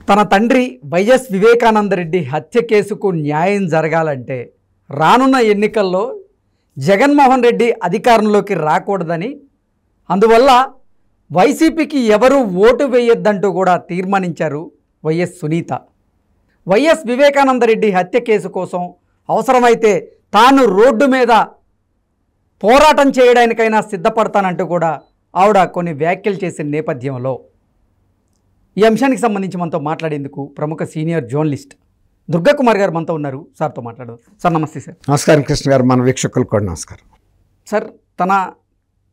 తన తండ్రి వైఎస్ వివేకానందరెడ్డి హత్య కేసుకు న్యాయం జరగాలంటే రానున్న ఎన్నికల్లో జగన్మోహన్ రెడ్డి అధికారంలోకి రాకూడదని, అందువల్ల వైసీపీకి ఎవరూ ఓటు వేయొద్దంటూ కూడా తీర్మానించారు వైఎస్ సునీత. వైఎస్ వివేకానందరెడ్డి హత్య కేసు కోసం అవసరమైతే తాను రోడ్డు మీద పోరాటం చేయడానికైనా సిద్ధపడతానంటూ కూడా ఆవిడ కొన్ని వ్యాఖ్యలు చేసిన నేపథ్యంలో ఈ అంశానికి సంబంధించి మనతో మాట్లాడేందుకు ప్రముఖ సీనియర్ జర్నలిస్ట్ దుర్గాకుమార్ గారు మనతో ఉన్నారు. సార్తో మాట్లాడదాం. సార్ నమస్తే. సార్ నమస్కారం. కృష్ణ గారు, మన వీక్షకులకు కూడా నమస్కారం. సార్, తన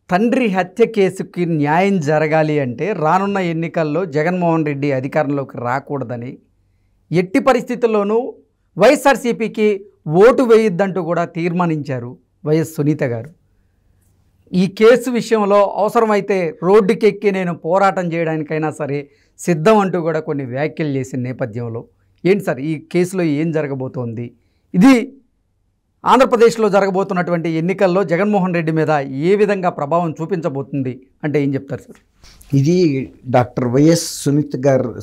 తండ్రి హత్య కేసుకి న్యాయం జరగాలి అంటే రానున్న ఎన్నికల్లో జగన్మోహన్ రెడ్డి అధికారంలోకి రాకూడదని, ఎట్టి పరిస్థితుల్లోనూ వైఎస్ఆర్సీపీకి ఓటు వేయొద్దంటూ కూడా తీర్మానించారు వైఎస్ సునీత గారు. ఈ కేసు విషయంలో అవసరమైతే రోడ్డుకెక్కి నేను పోరాటం చేయడానికైనా సరే సిద్ధం అంటూ కూడా కొన్ని వ్యాఖ్యలు చేసిన నేపథ్యంలో ఏంటి సార్ ఈ కేసులో ఏం జరగబోతోంది? ఇది ఆంధ్రప్రదేశ్లో జరగబోతున్నటువంటి ఎన్నికల్లో జగన్మోహన్ రెడ్డి మీద ఏ విధంగా ప్రభావం చూపించబోతుంది అంటే ఏం చెప్తారు సార్? ఇది డాక్టర్ వైఎస్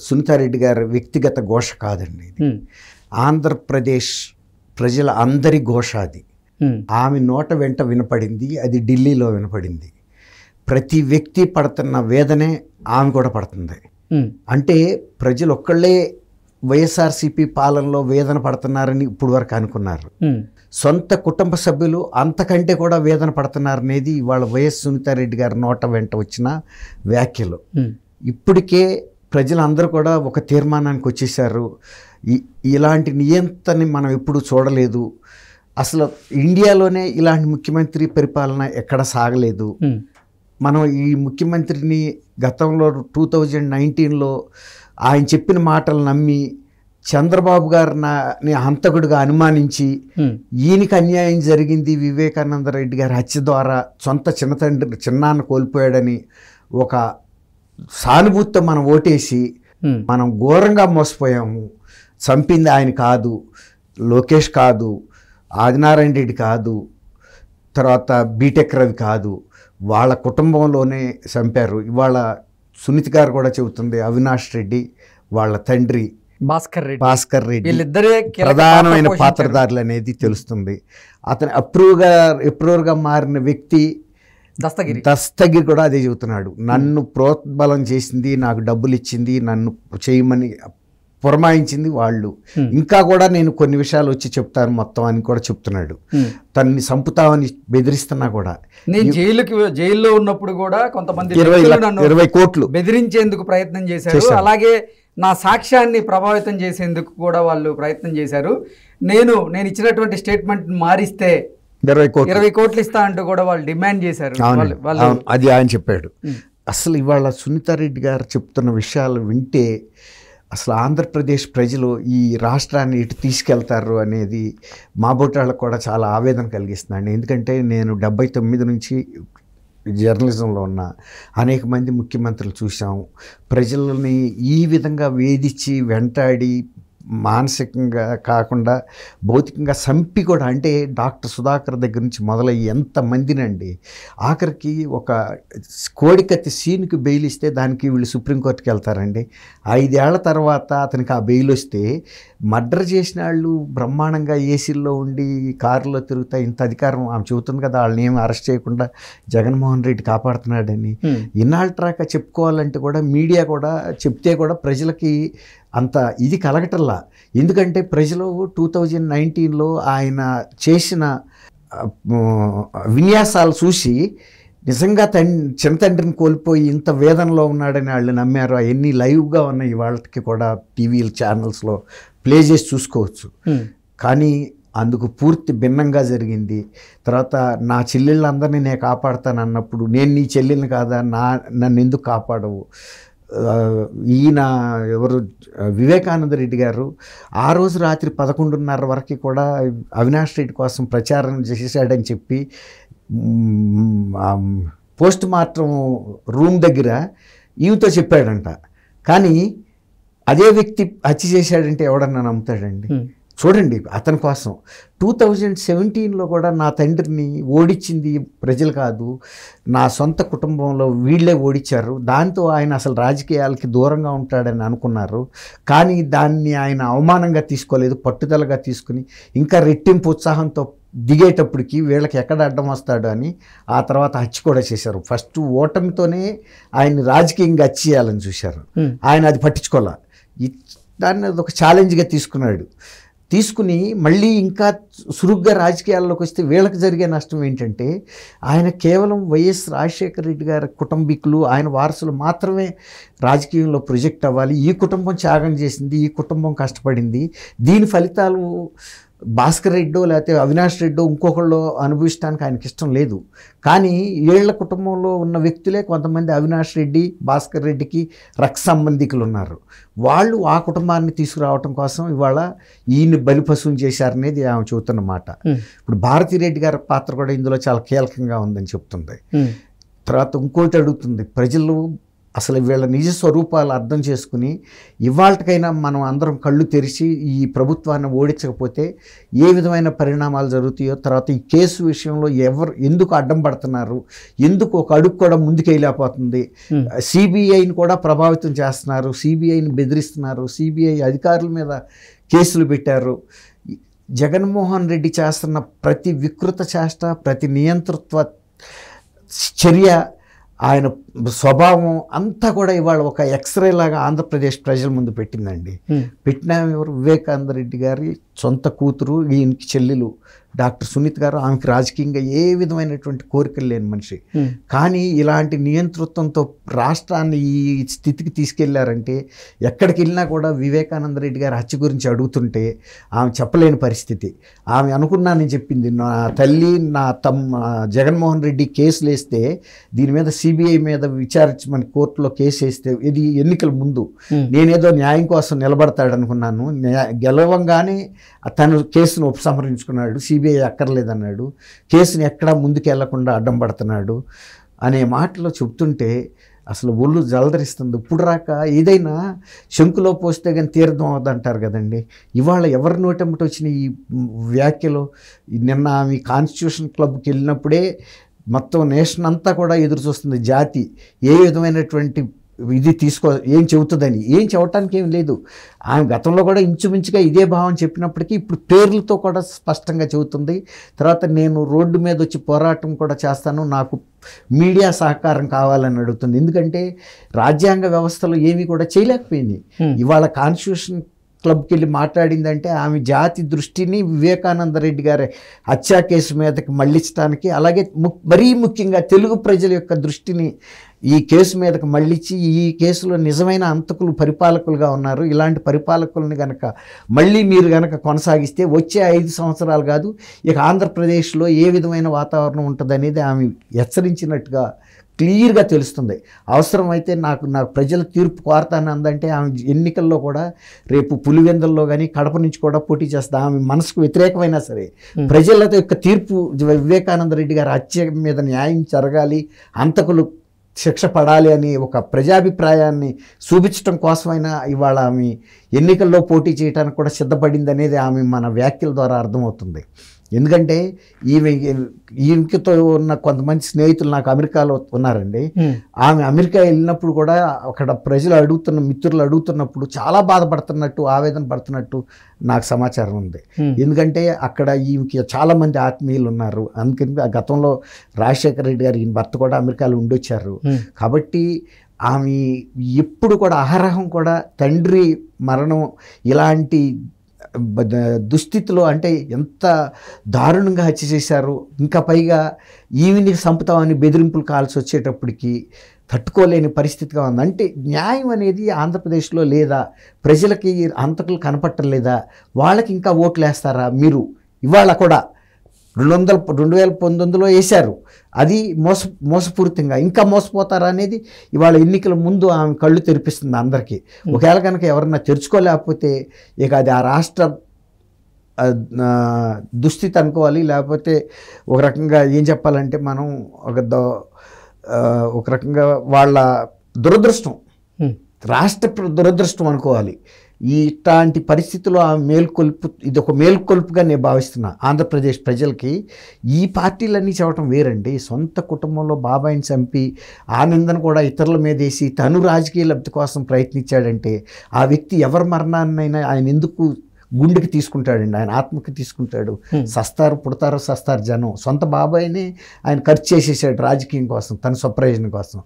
సునీతారెడ్డి గారి వ్యక్తిగత ఘోష కాదండి. ఇది ఆంధ్రప్రదేశ్ ప్రజల అందరి ఘోష. అది ఆమె నోట వెంట వినపడింది, అది ఢిల్లీలో వినపడింది. ప్రతి వ్యక్తి పడుతున్న వేదనే ఆమె కూడా పడుతుంది. అంటే ప్రజలు ఒక్కళ్ళే వైఎస్ఆర్సీపీ పాలనలో వేదన పడుతున్నారని ఇప్పుడు వరకు అనుకున్నారు. సొంత కుటుంబ సభ్యులు అంతకంటే కూడా వేదన పడుతున్నారనేది ఇవాళ వైఎస్ సునీతారెడ్డి గారి నోట వెంట వచ్చిన వ్యాఖ్యలు. ఇప్పటికే ప్రజలందరూ కూడా ఒక తీర్మానానికి వచ్చేసారు. ఇలాంటి నియంత్రణని మనం ఎప్పుడు చూడలేదు. అసలు ఇండియాలోనే ఇలాంటి ముఖ్యమంత్రి పరిపాలన ఎక్కడ సాగలేదు. మనం ఈ ముఖ్యమంత్రిని గతంలో 2019లో ఆయన చెప్పిన మాటలు నమ్మి చంద్రబాబు గారిని హంతకుడిగా అనుమానించి ఈయనకి అన్యాయం జరిగింది వివేకానంద రెడ్డి గారి హత్య ద్వారా సొంత చిన్నాన్న కోల్పోయాడని ఒక సానుభూతితో మనం ఓటేసి మనం ఘోరంగా మోసపోయాము. చంపింది ఆయన కాదు, లోకేష్ కాదు, ఆదినారాయణ రెడ్డి కాదు, తర్వాత బీటెక్ రవి కాదు, వాళ్ళ కుటుంబంలోనే చంపారు. ఇవాళ సునీత గారు కూడా చెబుతుంది అవినాష్ రెడ్డి వాళ్ళ తండ్రి భాస్కర్ రెడ్డి వీళ్ళిద్దరే ప్రధానమైన పాత్రధారులు అనేది తెలుస్తుంది. అతను అప్రూవర్గా మారిన వ్యక్తి దస్తగిరి కూడా అదే చెబుతున్నాడు. నన్ను ప్రోత్బలం చేసింది, నాకు డబ్బులు ఇచ్చింది, నన్ను చేయమని పురమాయించింది వాళ్ళు. ఇంకా కూడా నేను కొన్ని విషయాలు వచ్చి చెప్తాను మొత్తం అని కూడా చెప్తున్నాడు. తనని చంపుతామని బెదిరిస్తున్నా కూడా నేను జైల్లో ఉన్నప్పుడు కూడా కొంతమంది 20 కోట్లు బెదిరించేందుకు ప్రయత్నం చేశారు. అలాగే నా సాక్ష్యాన్ని ప్రభావితం చేసేందుకు కూడా వాళ్ళు ప్రయత్నం చేశారు. నేను ఇచ్చినటువంటి స్టేట్మెంట్ మారిస్తే 20 కోట్లు ఇస్తా అంటూ కూడా వాళ్ళు డిమాండ్ చేశారు. అది ఆయన చెప్పాడు. అసలు ఇవాళ సునీతారెడ్డి గారు చెప్తున్న విషయాలు వింటే అసలు ఆంధ్రప్రదేశ్ ప్రజలు ఈ రాష్ట్రాన్ని ఇటు తీసుకెళ్తారు అనేది మా బొట్టాళ్ళకు కూడా చాలా ఆవేదన కలిగిస్తుందండి. ఎందుకంటే నేను 79 నుంచి జర్నలిజంలో ఉన్న అనేక మంది ముఖ్యమంత్రులు చూసాము. ప్రజలని ఈ విధంగా వేధించి వెంటాడి మానసికంగా కాకుండా భౌతికంగా చంపి కూడా, అంటే డాక్టర్ సుధాకర్ దగ్గర నుంచి మొదలయ్యి ఎంతమందినండి. ఆఖరికి ఒక కోడికత్తి సీన్కి బెయిల్ ఇస్తే దానికి వీళ్ళు సుప్రీంకోర్టుకి వెళ్తారండి. 5 ఏళ్ల తర్వాత అతనికి ఆ బెయిల్ వస్తే మర్డర్ చేసిన వాళ్ళు బ్రహ్మాండంగా ఏసీల్లో ఉండి కారులో తిరుగుతా ఇంత అధికారం ఆమె చెబుతుంది కదా, వాళ్ళని ఏమి అరెస్ట్ చేయకుండా జగన్మోహన్ రెడ్డి కాపాడుతున్నాడని. ఇన్నాళ్ళ ట్రాక చెప్పుకోవాలంటే కూడా మీడియా కూడా చెప్తే కూడా ప్రజలకి అంత ఇది కలగటల్లా. ఎందుకంటే ప్రజలు 2019లో ఆయన చేసిన విన్యాసాలు చూసి నిజంగా చిన్న తండ్రిని కోల్పోయి ఇంత వేదనలో ఉన్నాడని వాళ్ళు నమ్మారు. అవన్నీ లైవ్గా ఉన్నాయి. వాళ్ళకి కూడా టీవీల ఛానల్స్లో ప్లే చేసి చూసుకోవచ్చు. కానీ అందుకు పూర్తి భిన్నంగా జరిగింది. తర్వాత నా చెల్లెళ్ళందరినీ నేను కాపాడుతాను అన్నప్పుడు నేను నీ చెల్లెల్ని కాదా, నన్ను ఎందుకు కాపాడవు? ఈయన ఎవరు వివేకానంద రెడ్డి గారు ఆ రోజు రాత్రి 11:30 వరకు కూడా అవినాష్ రెడ్డి కోసం ప్రచారం చేశాడని చెప్పి పోస్ట్ మార్టం రూమ్ దగ్గర ఈమెతో చెప్పాడంట. కానీ అదే వ్యక్తి హత్య చేశాడంటే ఎవడన్నా నమ్ముతాడండి? చూడండి అతని కోసం 2017లో కూడా నా తండ్రిని ఓడించింది ప్రజలు కాదు, నా సొంత కుటుంబంలో వీళ్ళే ఓడించారు, దాంతో ఆయన అసలు రాజకీయాలకి దూరంగా ఉంటాడని అనుకున్నారు. కానీ దాన్ని ఆయన అవమానంగా తీసుకోలేదు, పట్టుదలగా తీసుకుని ఇంకా రెట్టింపు ఉత్సాహంతో దిగేటప్పటికి వీళ్ళకి ఎక్కడ అడ్డం వస్తాడు అని ఆ తర్వాత హత్య కూడా చేశారు. ఫస్ట్ ఓటమితోనే ఆయన్ని రాజకీయంగా హత్య చేయాలని చూశారు. ఆయన అది పట్టించుకోలే, దాన్ని ఒక ఛాలెంజ్గా తీసుకుని మళ్ళీ ఇంకా సురుగ్గా రాజకీయాల్లోకి వస్తే వీళ్ళకి జరిగే నష్టం ఏంటంటే ఆయన కేవలం వైఎస్ రాజశేఖర రెడ్డి గారి కుటుంబీకులు, ఆయన వారసులు మాత్రమే రాజకీయంలో ప్రొజెక్ట్ అవ్వాలి. ఈ కుటుంబం త్యాగం చేసింది, ఈ కుటుంబం కష్టపడింది, దీని ఫలితాలు భాస్కర్ రెడ్డో లేకపోతే అవినాష్ రెడ్డో ఇంకొకళ్ళు అనుభవించడానికి ఆయనకి ఇష్టం లేదు. కానీ వీళ్ళ కుటుంబంలో ఉన్న వ్యక్తులే కొంతమంది అవినాష్ రెడ్డి, భాస్కర్ రెడ్డికి రక్త సంబంధికులు ఉన్నారు. వాళ్ళు ఆ కుటుంబాన్ని తీసుకురావటం కోసం ఇవాళ ఈయన్ని బలిపశువుని చేశారనేది ఆమె చెబుతున్నమాట. ఇప్పుడు భారతిరెడ్డి గారి పాత్ర కూడా ఇందులో చాలా కీలకంగా ఉందని చెప్తుంది. తర్వాత ఇంకోటి అడుగుతుంది, ప్రజలు అసలు వీళ్ళ నిజ స్వరూపాలు అర్థం చేసుకుని ఇవాళకైనా మనం అందరం కళ్ళు తెరిచి ఈ ప్రభుత్వాన్ని ఓడించకపోతే ఏ విధమైన పరిణామాలు జరుగుతాయో, తర్వాత ఈ కేసు విషయంలో ఎందుకు అడ్డం పడుతున్నారు, ఎందుకు ఒక అడుగు కూడా ముందుకు వెళ్ళిపోతుంది, సిబిఐని కూడా ప్రభావితం చేస్తున్నారు, సిబిఐని బెదిరిస్తున్నారు, సిబిఐ అధికారుల మీద కేసులు పెట్టారు. జగన్మోహన్ రెడ్డి చేస్తున్న ప్రతి వికృత చేష్ట, ప్రతి నియంతృత్వ చర్య, ఆయన స్వభావం అంతా కూడా ఇవాళ ఒక ఎక్స్రే లాగా ఆంధ్రప్రదేశ్ ప్రజల ముందు పెట్టిందండి. పెట్టిన ఎవరు? వివేకానంద రెడ్డి గారి సొంత కూతురు, ఈయనకి చెల్లెలు డాక్టర్ సునీత్ గారు. ఆమెకి రాజకీయంగా ఏ విధమైనటువంటి కోరికలు లేని మనిషి. కానీ ఇలాంటి నియంతృత్వంతో రాష్ట్రాన్ని ఈ స్థితికి తీసుకెళ్లారంటే ఎక్కడికి వెళ్ళినా కూడా వివేకానంద రెడ్డి గారి హత్య గురించి అడుగుతుంటే ఆమె చెప్పలేని పరిస్థితి. ఆమె అనుకున్నానని చెప్పింది, నా తల్లి నా జగన్మోహన్ రెడ్డి కేసులు వేస్తే దీని మీద సిబిఐ మీద విచారించమని కోర్టులో కేసు వేస్తే, ఇది ఎన్నికల ముందు నేనేదో న్యాయం కోసం నిలబడతాడనుకున్నాను, గెలవంగానే తను కేసును ఉపసంహరించుకున్నాడు, సిబిఐ అక్కర్లేదన్నాడు, కేసుని ఎక్కడా ముందుకు వెళ్లకుండా అడ్డం పడుతున్నాడు అనే మాటలో చెప్తుంటే అసలు ఒళ్ళు జలదరిస్తుంది. ఇప్పుడు రాక ఏదైనా శంకులో పోస్తే కానీ తీర్థం అవదంటారు కదండి. ఇవాళ ఎవరి నోటెమ్మటి వచ్చిన ఈ వ్యాఖ్యలు, నిన్న ఆమె కాన్స్టిట్యూషన్ క్లబ్కి వెళ్ళినప్పుడే మొత్తం నేషన్ అంతా కూడా ఎదురు చూస్తుంది, జాతి ఏ విధమైనటువంటి ఇది ఏం చెబుతుందని. ఏం చెప్పడానికి ఏం లేదు. ఆమె గతంలో కూడా ఇంచుమించుగా ఇదే భావం చెప్పినప్పటికీ ఇప్పుడు పేర్లతో కూడా స్పష్టంగా చెబుతుంది. తర్వాత నేను రోడ్డు మీద వచ్చి పోరాటం కూడా చేస్తాను, నాకు మీడియా సహకారం కావాలని అడుగుతుంది. ఎందుకంటే రాజ్యాంగ వ్యవస్థలో ఏమీ కూడా చేయలేకపోయింది. ఇవాళ కాన్స్టిట్యూషన్ క్లబ్కి వెళ్ళి మాట్లాడిందంటే ఆమె జాతి దృష్టిని వివేకానంద రెడ్డి గారి హత్యా కేసు మీదకి మళ్ళించడానికి, అలాగే మరీ ముఖ్యంగా తెలుగు ప్రజల యొక్క దృష్టిని ఈ కేసు మీదకి మళ్ళించి, ఈ కేసులో నిజమైన అంతకులు పరిపాలకులుగా ఉన్నారు, ఇలాంటి పరిపాలకుల్ని కనుక మళ్ళీ మీరు కనుక కొనసాగిస్తే వచ్చే 5 సంవత్సరాలు కాదు ఇక ఆంధ్రప్రదేశ్లో ఏ విధమైన వాతావరణం ఉంటుందనేది ఆమె హెచ్చరించినట్టుగా క్లియర్గా తెలుస్తుంది. అవసరమైతే నాకు ప్రజల తీర్పు కోరతాను అందంటే ఆమె ఎన్నికల్లో కూడా రేపు పులివెందుల్లో కానీ కడప నుంచి కూడా పోటీ చేస్తా. ఆమె మనసుకు వ్యతిరేకమైనా సరే ప్రజల యొక్క తీర్పు వివేకానంద రెడ్డి గారి హత్య మీద న్యాయం జరగాలి, అంతకులు శిక్ష పడాలి అని ఒక ప్రజాభిప్రాయాన్ని చూపించడం కోసమైనా ఇవాళ ఆమె ఎన్నికల్లో పోటీ చేయడానికి కూడా సిద్ధపడింది అనేది ఆమె మన వ్యాఖ్యల ద్వారా అర్థమవుతుంది. ఎందుకంటే ఈమెతో ఉన్న కొంతమంది స్నేహితులు నాకు అమెరికాలో ఉన్నారండి. ఆమె అమెరికా వెళ్ళినప్పుడు కూడా అక్కడ మిత్రులు అడుగుతున్నప్పుడు చాలా బాధపడుతున్నట్టు, ఆవేదన పడుతున్నట్టు నాకు సమాచారం ఉంది. ఎందుకంటే అక్కడ ఈమెకి చాలా మంది ఆత్మీయులు ఉన్నారు. అందుకని గతంలో రాజశేఖర రెడ్డి గారు ఈయన భర్త కూడా అమెరికాలో ఉండొచ్చారు. కాబట్టి ఆమె ఎప్పుడు కూడా అహరహం కూడా తండ్రి మరణం ఇలాంటి దుస్థితిలో, అంటే ఎంత దారుణంగా హత్య చేశారు, ఇంకా పైగా ఈవిని చంపుతామని బెదిరింపులు కాల్సి వచ్చేటప్పటికి తట్టుకోలేని పరిస్థితిగా ఉంది. అంటే న్యాయం అనేది ఆంధ్రప్రదేశ్లో లేదా, ప్రజలకి అంతకులు కనపట్టలేదా, వాళ్ళకి ఇంకా ఓట్లు వేస్తారా మీరు? ఇవాళ కూడా 2019లో వేశారు, అది మోసపూరితంగా ఇంకా మోసపోతారా అనేది ఇవాళ ఎన్నికల ముందు ఆమె కళ్ళు తెరిపిస్తుంది అందరికీ. ఒకవేళ కనుక ఎవరన్నా తెరుచుకోలేకపోతే ఇక అది ఆ రాష్ట్ర దుస్థితి అనుకోవాలి. లేకపోతే ఒక రకంగా ఏం చెప్పాలంటే మనం ఒక రకంగా వాళ్ళ దురదృష్టం, రాష్ట్ర దురదృష్టం అనుకోవాలి. ఇట్లాంటి పరిస్థితుల్లో ఆ మేల్కొల్పు, ఇది ఒక మేల్కొల్పుగా నేను భావిస్తున్నా. ఆంధ్రప్రదేశ్ ప్రజలకి ఈ పార్టీలన్నీ చెప్పడం వేరండి. సొంత కుటుంబంలో బాబాయిని చంపి ఆ నిందను కూడా ఇతరుల మీద వేసి తను రాజకీయ లబ్ధి కోసం ప్రయత్నించాడంటే ఆ వ్యక్తి ఎవరి మరణాన్నైనా ఆయన ఎందుకు గుండెకి తీసుకుంటాడండి, ఆయన ఆత్మకి తీసుకుంటాడు. సస్తారు పుడతారో సస్తారు జనం. సొంత బాబాయిని ఆయన ఖర్చు చేసేసాడు రాజకీయం కోసం, తన స్వప్రయోజనం కోసం.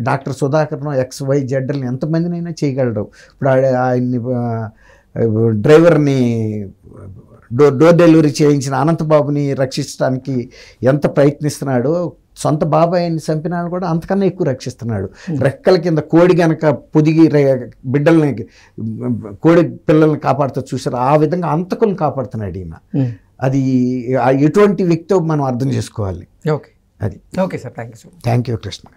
డాక్టర్ సుధాకర్ను XYZని ఎంతమందినైనా చేయగలడు. ఇప్పుడు ఆయన్ని డ్రైవర్ని డోర్ డెలివరీ చేయించిన అనంతబాబుని రక్షించడానికి ఎంత ప్రయత్నిస్తున్నాడో, సొంత బాబాయిని చంపినాడు కూడా అంతకన్నా ఎక్కువ రక్షిస్తున్నాడు. రెక్కల కింద కోడి గనక పొదిగి బిడ్డల్ని, కోడి పిల్లల్ని కాపాడుతూ చూసారు, ఆ విధంగా అంతకులను కాపాడుతున్నాడు ఈయన. అది ఎటువంటి వ్యక్తో మనం అర్థం చేసుకోవాలి. ఓకే అది. Okay sir, thank you. Thank you Krishna.